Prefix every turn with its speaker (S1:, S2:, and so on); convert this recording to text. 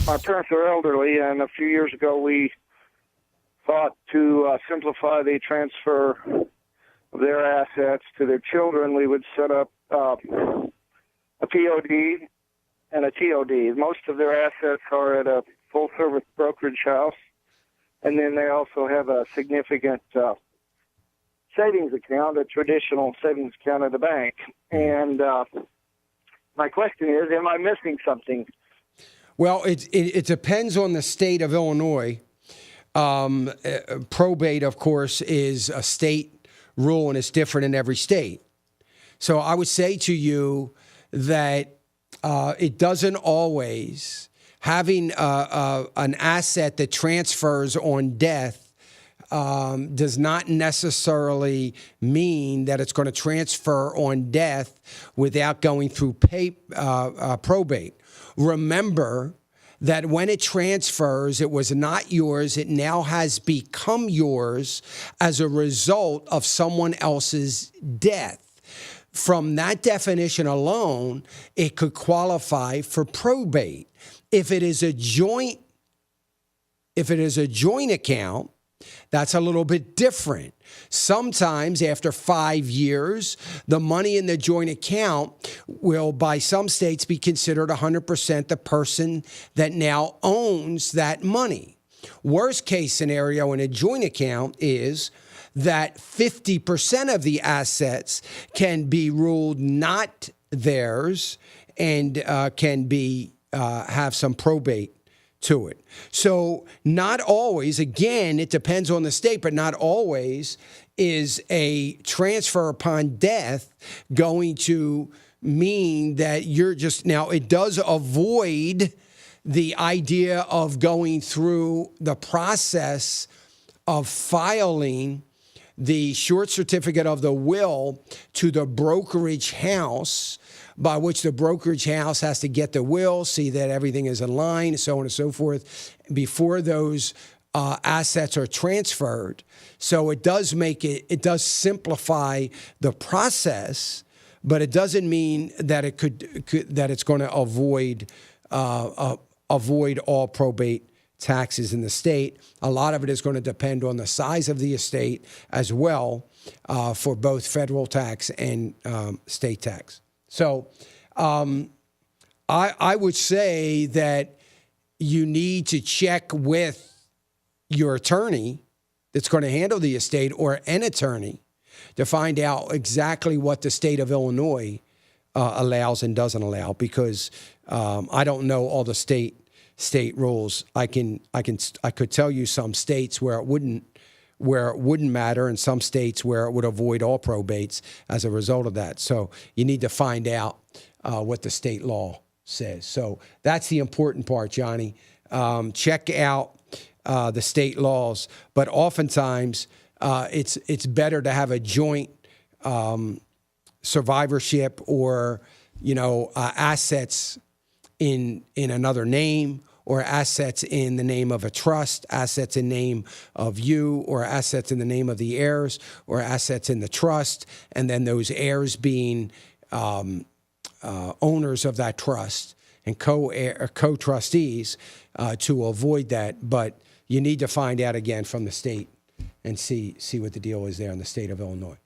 S1: my parents are elderly, and a few years ago we thought to simplify the transfer of their assets to their children. We would set up a POD and a TOD. Most of their assets are at a full-service brokerage house, and then they also have a significant savings account, a traditional savings account at the bank. And my question is, am I missing something?
S2: Well, it depends on the state of Illinois. Probate, of course, is a state rule, and it's different in every state. So I would say to you that it doesn't always, having an asset that transfers on death does not necessarily mean that it's going to transfer on death without going through probate. Remember that when it transfers, it was not yours. It now has become yours as a result of someone else's death. From that definition alone, it could qualify for probate. If it is a joint account, that's a little bit different. Sometimes after 5 years, the money in the joint account will, by some states, be considered 100% the person that now owns that money. Worst case scenario in a joint account is that 50% of the assets can be ruled not theirs and can be have some probate to it. So not always, again, it depends on the state, but not always is a transfer upon death going to mean that you're just, now it does avoid the idea of going through the process of filing the short certificate of the will to the brokerage house, by which the brokerage house has to get the will, see that everything is in line, so on and so forth, before those assets are transferred. So it does does simplify the process, but it doesn't mean that that it's going to avoid all probate taxes in the state. A lot of it is going to depend on the size of the estate as well, for both federal tax and state tax. So I would say that you need to check with your attorney that's going to handle the estate, or an attorney, to find out exactly what the state of Illinois allows and doesn't allow, because I don't know all the state rules. I could tell you some states where it wouldn't matter, and some states where it would avoid all probates as a result of that. So you need to find out what the state law says. So that's the important part, Johnny. Check out the state laws, but oftentimes it's better to have a joint survivorship, or assets in another name, or assets in the name of a trust, assets in name of you, or assets in the name of the heirs, or assets in the trust, and then those heirs being owners of that trust and co-trustees to avoid that. But you need to find out again from the state and see what the deal is there in the state of Illinois.